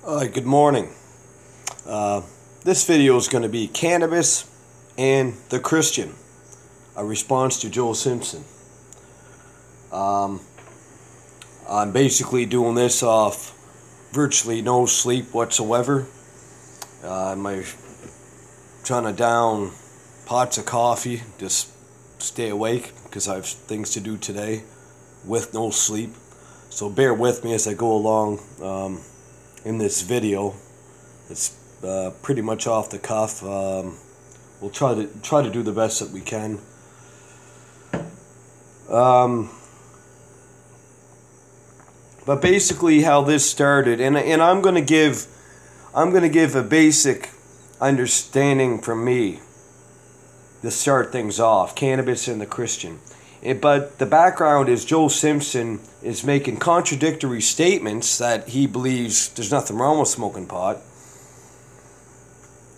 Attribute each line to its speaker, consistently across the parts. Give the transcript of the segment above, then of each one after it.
Speaker 1: Good morning. This video is going to be Cannabis and the Christian, a response to Joe Simpson. I'm basically doing this off virtually no sleep whatsoever. I'm trying to down pots of coffee, just stay awake because I have things to do today with no sleep. So bear with me as I go along in this video. It's pretty much off the cuff. We'll try to do the best that we can. But basically, how this started, and I'm gonna give a basic understanding from me to start things off. Cannabis and the Christian. But the background is Joe Simpson is making contradictory statements that he believes there's nothing wrong with smoking pot.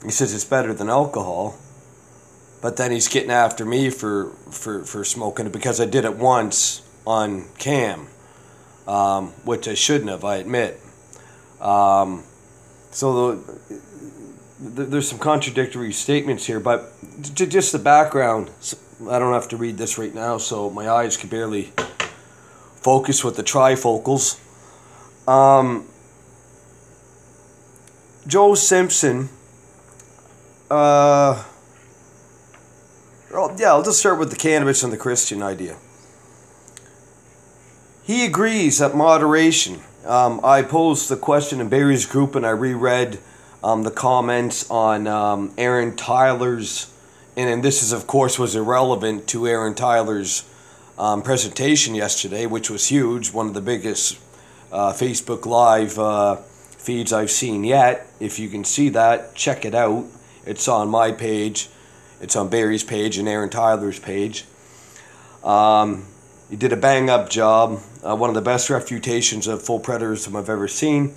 Speaker 1: He says it's better than alcohol. But then he's getting after me for smoking it because I did it once on cam, which I shouldn't have, I admit. So there's some contradictory statements here, but just the background. I don't have to read this right now, so my eyes can barely focus with the trifocals. Joe Simpson, I'll just start with the cannabis and the Christian idea. He agrees that moderation. I posed the question in Barry's group, and I reread the comments on Aaron Tyler's. And this is, of course, was irrelevant to Aaron Tyler's presentation yesterday, which was huge. One of the biggest Facebook Live feeds I've seen yet. If you can see that, check it out. It's on my page. It's on Barry's page and Aaron Tyler's page. He did a bang-up job. One of the best refutations of full preterism I've ever seen.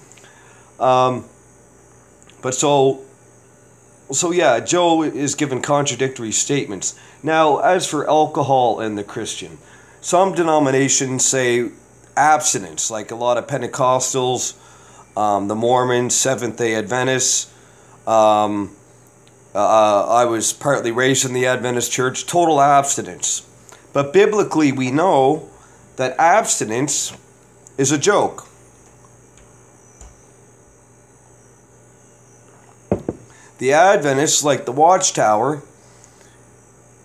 Speaker 1: So yeah, Joe is giving contradictory statements. Now, as for alcohol and the Christian, some denominations say abstinence, like a lot of Pentecostals, the Mormons, Seventh-day Adventists. I was partly raised in the Adventist church, total abstinence. But biblically, we know that abstinence is a joke. The Adventists, like the Watchtower,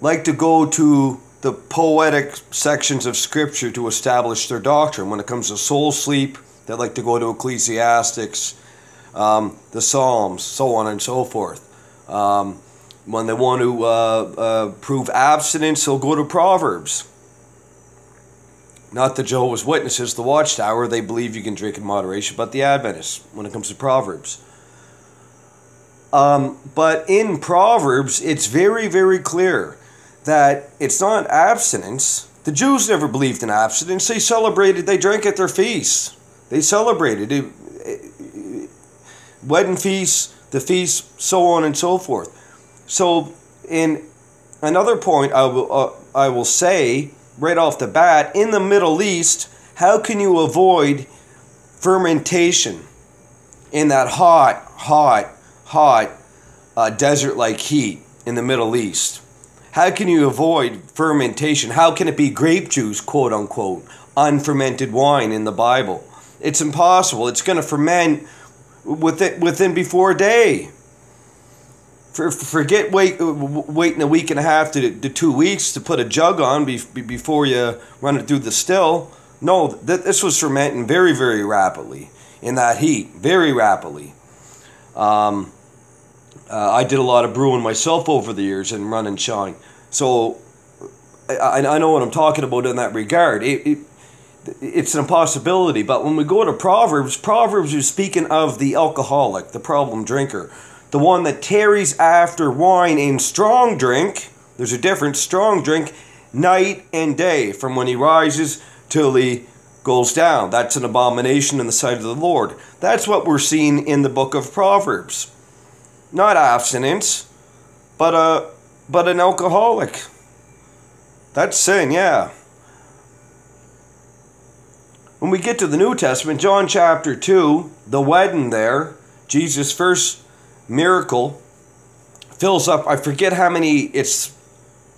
Speaker 1: like to go to the poetic sections of Scripture to establish their doctrine. When it comes to soul sleep, they like to go to Ecclesiastics, the Psalms, so on and so forth. When they want to prove abstinence, they'll go to Proverbs. Not the Jehovah's Witnesses, the Watchtower, they believe you can drink in moderation, but the Adventists, when it comes to Proverbs. But in Proverbs, it's very, very clear that it's not abstinence. The Jews never believed in abstinence. They celebrated, they drank at their feasts. They celebrated wedding feasts, the feasts, so on and so forth. So, in another point, I will say right off the bat, in the Middle East, how can you avoid fermentation in that hot desert-like heat in the Middle East? How can you avoid fermentation? How can it be grape juice, quote unquote, unfermented wine in the Bible? It's impossible. It's going to ferment within before a day. Forget waiting a week and a half to 2 weeks to put a jug on before you run it through the still. No, this was fermenting very, very rapidly in that heat, very rapidly. I did a lot of brewing myself over the years and run and shine. So I know what I'm talking about in that regard. It's an impossibility. But when we go to Proverbs is speaking of the alcoholic, the problem drinker, the one that tarries after wine in strong drink. There's a difference, strong drink, night and day, from when he rises till he goes down. That's an abomination in the sight of the Lord. That's what we're seeing in the book of Proverbs. Not abstinence, but an alcoholic. That's sin, yeah. when we get to the New Testament, John chapter 2, the wedding there, Jesus' first miracle, fills up, I forget how many, it's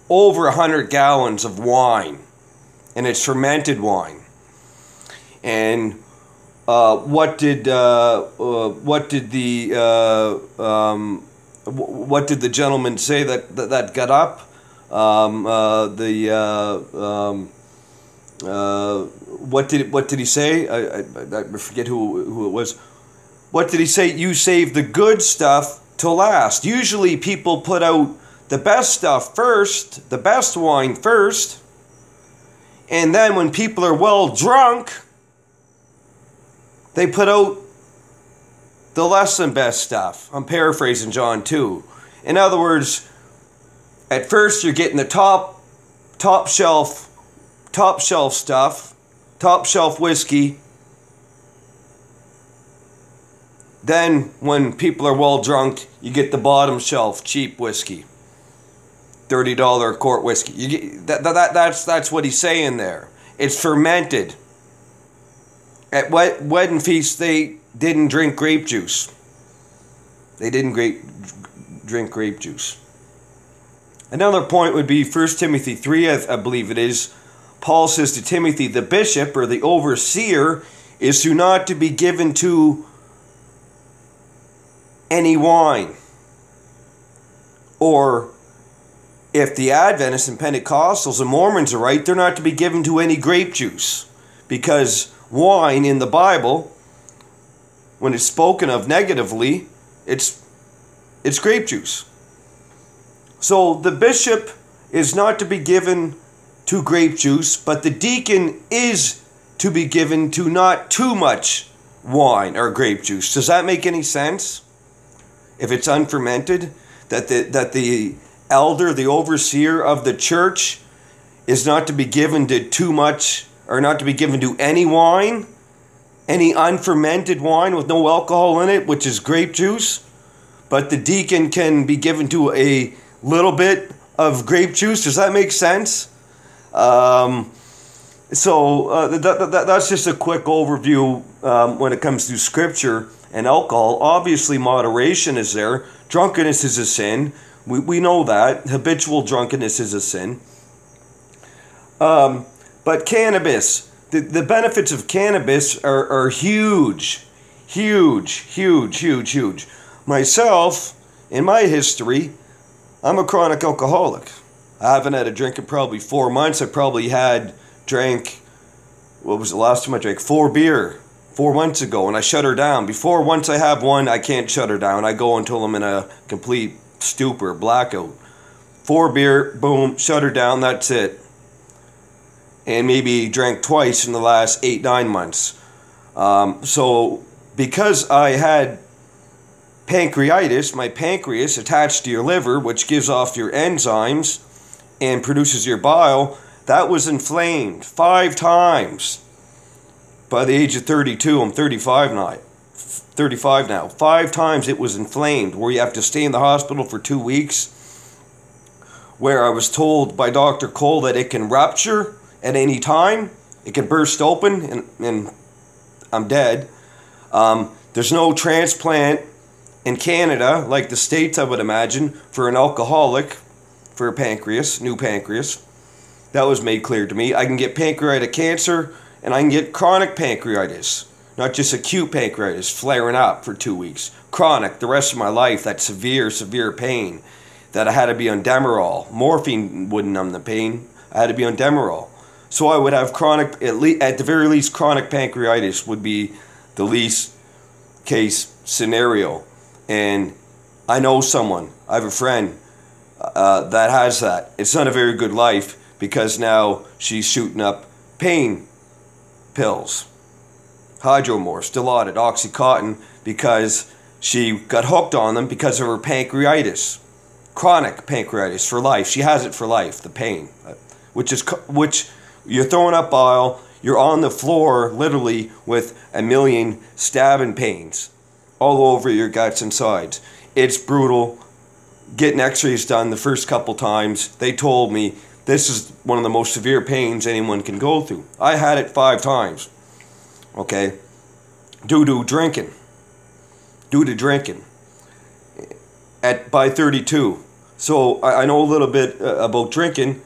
Speaker 1: over 100 gallons of wine. And it's fermented wine. And what did the gentleman say that got up? What did he say? I forget who it was. What did he say? You save the good stuff to last. Usually people put out the best stuff first, the best wine first, and then when people are well drunk, they put out the less than best stuff. I'm paraphrasing John 2. In other words, at first you're getting the top shelf stuff, top shelf whiskey. Then when people are well drunk, you get the bottom shelf cheap whiskey. $30 a quart whiskey. You get, that's what he's saying there. It's fermented. At wedding feasts, they didn't drink grape juice. They didn't drink grape juice. Another point would be 1 Timothy 3, I believe it is. Paul says to Timothy, the bishop or the overseer is not to be given to any wine. Or if the Adventists and Pentecostals and Mormons are right, they're not to be given to any grape juice. Because wine in the Bible, when it's spoken of negatively, it's grape juice. So the bishop is not to be given to grape juice, but the deacon is to be given to not too much wine or grape juice. Does that make any sense? If it's unfermented, that the elder, the overseer of the church, is not to be given to too much, or not to be given to any wine, any unfermented wine with no alcohol in it, which is grape juice, but the deacon can be given to a little bit of grape juice. Does that make sense? That's just a quick overview when it comes to scripture and alcohol. Obviously, moderation is there. Drunkenness is a sin. We know that. Habitual drunkenness is a sin. But cannabis, the benefits of cannabis are huge. Huge. Myself, in my history, I'm a chronic alcoholic. I haven't had a drink in probably 4 months. I probably drank, what was the last time I drank? 4 beer 4 months ago, and I shut her down. Once I have one, I can't shut her down. I go until I'm in a complete stupor, blackout. 4 beer, boom, shut her down, that's it. And maybe drank twice in the last 8-9 months. So because I had pancreatitis, my pancreas attached to your liver, which gives off your enzymes and produces your bile, that was inflamed 5 times. By the age of 32, I'm 35 now. 5 times it was inflamed, where you have to stay in the hospital for 2 weeks, where I was told by Dr. Cole that it can rupture at any time. It can burst open and I'm dead. There's no transplant in Canada, like the States, I would imagine, for an alcoholic, for a pancreas, new pancreas. That was made clear to me. I can get pancreatic cancer, and I can get chronic pancreatitis. Not just acute pancreatitis, flaring up for 2 weeks. Chronic, the rest of my life, that severe pain, that I had to be on Demerol. Morphine wouldn't numb the pain. I had to be on Demerol. So I would have chronic, at the very least, chronic pancreatitis would be the least case scenario. And I know someone, I have a friend that has that. It's not a very good life, because now she's shooting up pain pills. Hydromorph, Dilaudid, Oxycontin, because she got hooked on them because of her pancreatitis. Chronic pancreatitis for life. She has it for life, the pain. Which you're throwing up bile, you're on the floor literally with a million stabbing pains all over your guts and sides. It's brutal. Getting x-rays done the first couple times, they told me this is one of the most severe pains anyone can go through. I had it 5 times. okay, due to drinking. By 32. So I know a little bit about drinking.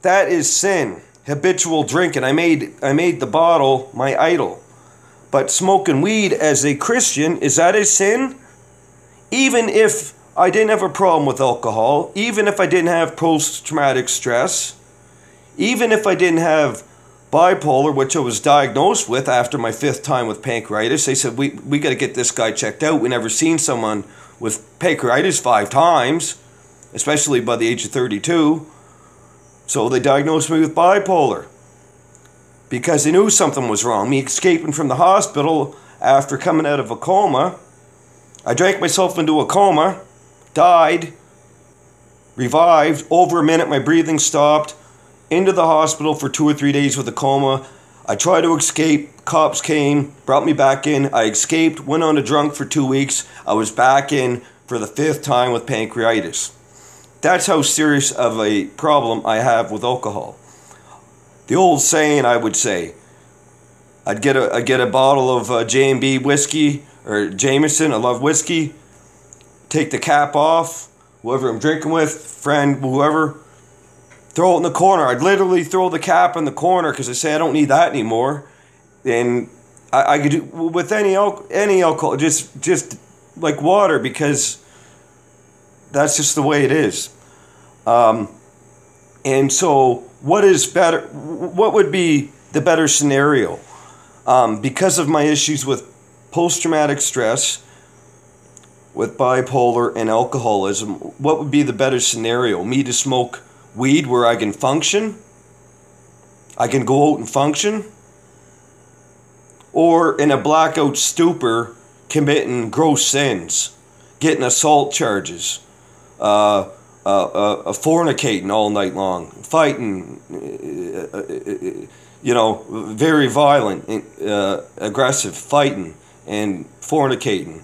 Speaker 1: That is sin. Habitual drinking. I made the bottle my idol. But smoking weed as a Christian, is that a sin? Even if I didn't have a problem with alcohol, even if I didn't have post-traumatic stress, even if I didn't have bipolar, which I was diagnosed with after my 5th time with pancreatitis, they said, we got to get this guy checked out. We never seen someone with pancreatitis 5 times, especially by the age of 32. So they diagnosed me with bipolar because they knew something was wrong. Me escaping from the hospital after coming out of a coma. I drank myself into a coma, died, revived. Over a minute, my breathing stopped. Into the hospital for 2 or 3 days with a coma. I tried to escape. Cops came, brought me back in. I escaped, went on a drunk for 2 weeks. I was back in for the 5th time with pancreatitis. That's how serious of a problem I have with alcohol. The old saying, I would say, I'd get a bottle of J&B whiskey or Jameson. I love whiskey. Take the cap off, whoever I'm drinking with, friend, whoever. Throw it in the corner. I'd literally throw the cap in the corner because I say I don't need that anymore. And I could do with any alcohol, just like water, because that's just the way it is. And so, what is better? What would be the better scenario? Because of my issues with post-traumatic stress, with bipolar and alcoholism, what would be the better scenario? Me to smoke weed where I can function? I can go out and function? Or in a blackout stupor, committing gross sins, getting assault charges, fornicating all night long, fighting, very violent, aggressive, fighting and fornicating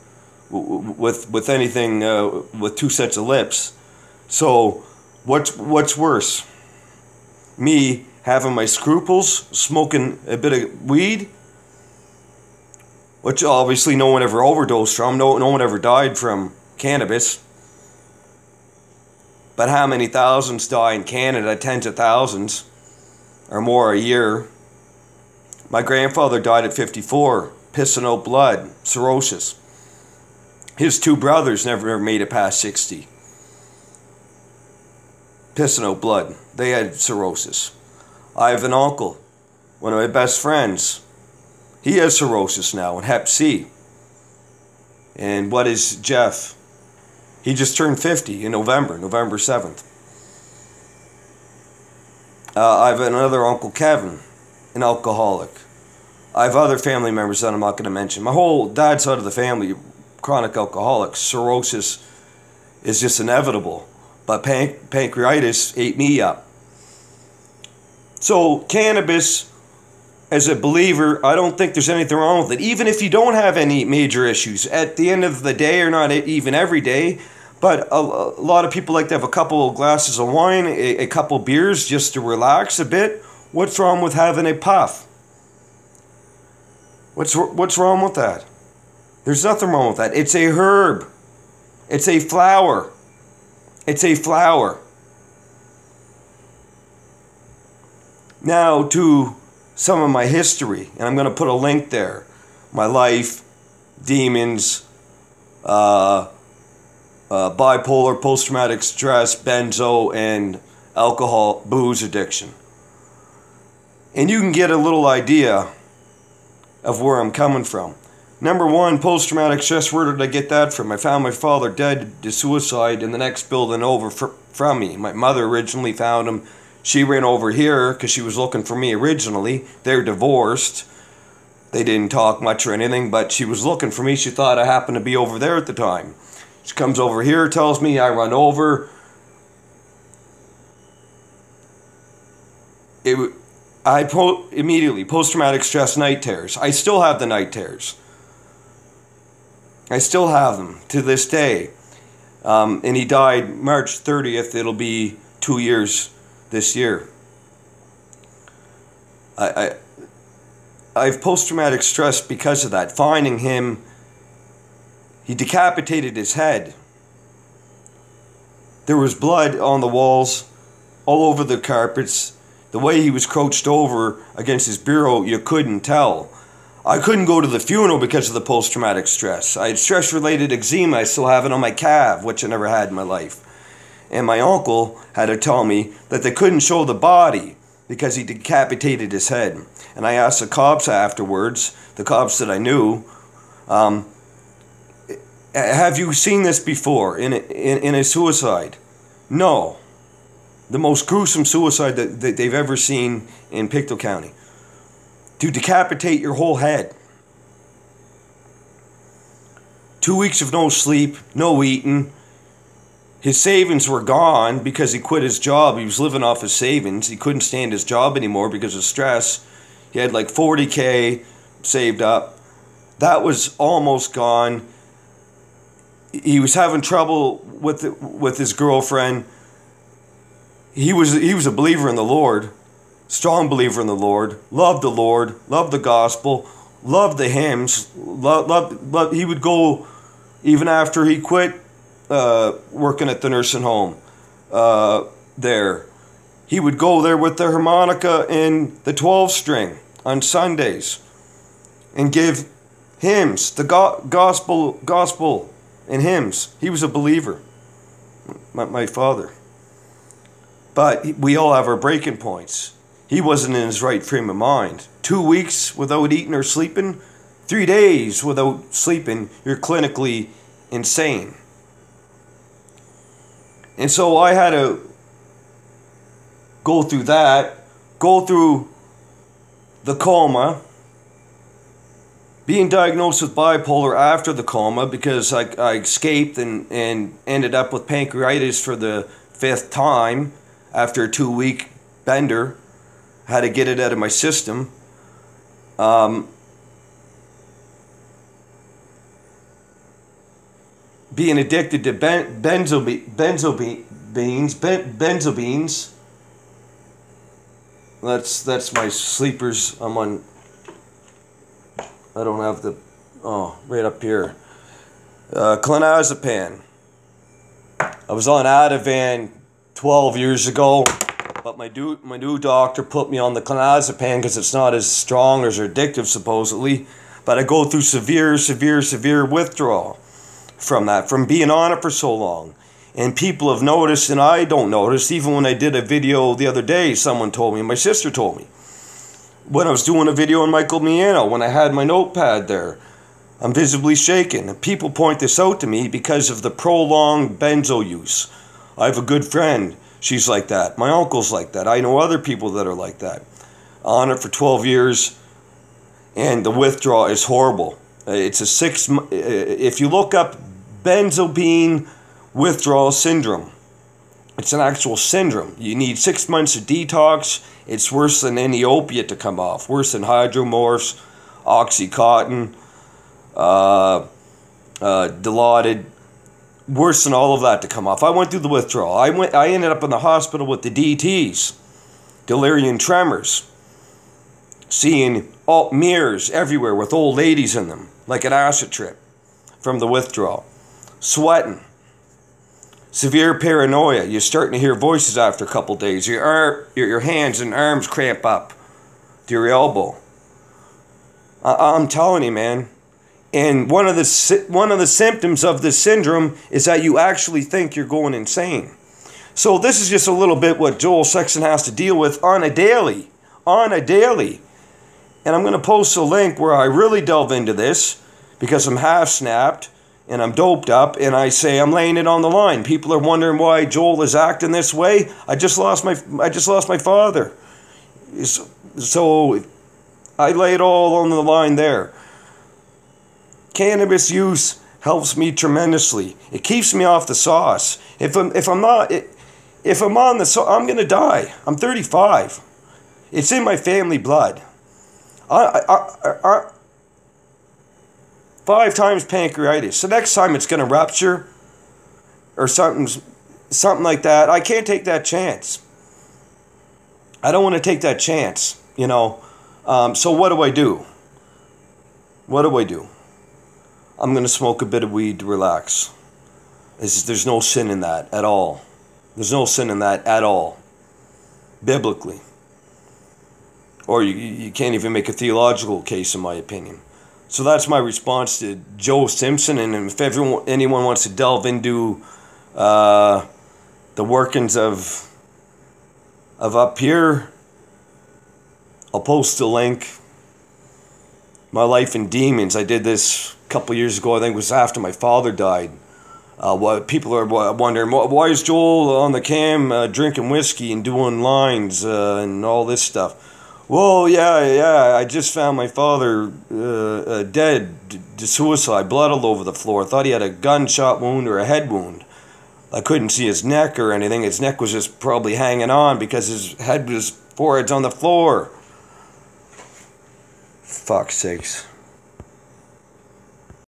Speaker 1: with anything with 2 sets of lips. So what's worse? Me having my scruples, smoking a bit of weed, which obviously no one ever overdosed from, no one ever died from cannabis. But how many thousands die in Canada? Tens of thousands or more a year. My grandfather died at 54, pissing out blood, cirrhosis. His 2 brothers never made it past 60. Pissing out blood. They had cirrhosis. I have an uncle, one of my best friends. He has cirrhosis now and Hep C. And what is Jeff? He just turned 50 in November 7th. I have another Uncle Kevin, an alcoholic. I have other family members that I'm not going to mention. My whole dad's side of the family, chronic alcoholics. Cirrhosis is just inevitable. But pancreatitis ate me up. So cannabis, as a believer, I don't think there's anything wrong with it. Even if you don't have any major issues. At the end of the day, or not even every day, but a lot of people like to have a couple of glasses of wine, a couple of beers just to relax a bit. What's wrong with having a puff? What's wrong with that? There's nothing wrong with that. It's a herb. It's a flower. It's a flower. Now to some of my history, and I'm going to put a link there. My life, demons, bipolar, post-traumatic stress, benzo, and alcohol, booze addiction. And you can get a little idea of where I'm coming from. Number 1, post-traumatic stress. Where did I get that from? I found my father dead to suicide in the next building over from me. My mother originally found him. She ran over here because she was looking for me originally. They're divorced. They didn't talk much or anything, but she was looking for me. She thought I happened to be over there at the time. She comes over here, tells me, I run over. Immediately, post-traumatic stress night terrors. I still have the night terrors. I still have them to this day. And he died March 30th. It'll be 2 years this year. I have post-traumatic stress because of that. Finding him, he decapitated his head. There was blood on the walls, all over the carpets. The way he was crouched over against his bureau, you couldn't tell. I couldn't go to the funeral because of the post-traumatic stress. I had stress-related eczema. I still have it on my calf, which I never had in my life. And my uncle had to tell me that they couldn't show the body because he decapitated his head. And I asked the cops afterwards, the cops that I knew, have you seen this before in a suicide? No. The most gruesome suicide that they've ever seen in Pictou County. To decapitate your whole head. 2 weeks of no sleep, no eating. His savings were gone because he quit his job. He was living off his savings. He couldn't stand his job anymore because of stress. He had like $40K saved up. That was almost gone. He was having trouble with his girlfriend. He was a believer in the Lord. Strong believer in the Lord. Loved the Lord. Loved the gospel. Loved the hymns. Loved, he would go even after he quit working at the nursing home there. He would go there with the harmonica and the 12-string on Sundays and give hymns, the gospel and hymns. He was a believer, my father. But we all have our breaking points. He wasn't in his right frame of mind. 2 weeks without eating or sleeping, 3 days without sleeping, you're clinically insane. And so I had to go through that, go through the coma, being diagnosed with bipolar after the coma because I escaped and ended up with pancreatitis for the 5th time after a 2-week bender. Had to get it out of my system. Being addicted to benzo beans. That's my sleepers. I'm on. I don't have the. Oh, right up here. Clonazepam. I was on Ativan 12 years ago, but my new doctor put me on the clonazepam because it's not as strong or as addictive supposedly. But I go through severe withdrawal from that, from being on it for so long. And people have noticed, and I don't notice, even when I did a video the other day, someone told me, my sister told me, when I was doing a video on Michael Miano, when I had my notepad there, I'm visibly shaken. People point this out to me because of the prolonged benzo use. I have a good friend, she's like that. My uncle's like that. I know other people that are like that. On it for 12 years, and the withdrawal is horrible. It's a if you look up benzodiazepine withdrawal syndrome, it's an actual syndrome. You need 6 months of detox. It's worse than any opiate to come off. Worse than hydromorphs, Oxycontin, Dilaudid. Worse than all of that to come off. I went through the withdrawal. I ended up in the hospital with the DTs, delirium tremors, seeing mirrors everywhere with old ladies in them, like an acid trip from the withdrawal, sweating, severe paranoia. You're starting to hear voices after a couple days. Your hands and arms cramp up to your elbow. I'm telling you, man. And one of the symptoms of this syndrome is that you actually think you're going insane. So this is just a little bit what Joel Sexton has to deal with on a daily. And I'm going to post a link where I really delve into this because I'm half snapped and I'm doped up and I say I'm laying it on the line. People are wondering why Joel is acting this way. I just lost my father. So I lay it all on the line there. Cannabis use helps me tremendously. It keeps me off the sauce. If I'm on the sauce, I'm gonna die. I'm 35. It's in my family blood. I 5 times pancreatitis. The next time it's gonna rupture or something like that. I can't take that chance. I don't want to take that chance. You know. So what do I do? What do I do? I'm going to smoke a bit of weed to relax. There's no sin in that at all. There's no sin in that at all. Biblically. Or you can't even make a theological case, in my opinion. So that's my response to Joe Simpson. And if anyone wants to delve into the workings of Up Here, I'll post a link. My Life in Demons. I did this a couple years ago. I think it was after my father died. What people are wondering, why is Joel on the cam drinking whiskey and doing lines and all this stuff? Well, yeah, I just found my father dead to suicide, blood all over the floor. I thought he had a gunshot wound or a head wound. I couldn't see his neck or anything. His neck was just probably hanging on because his forehead's on the floor. Fuck's sakes.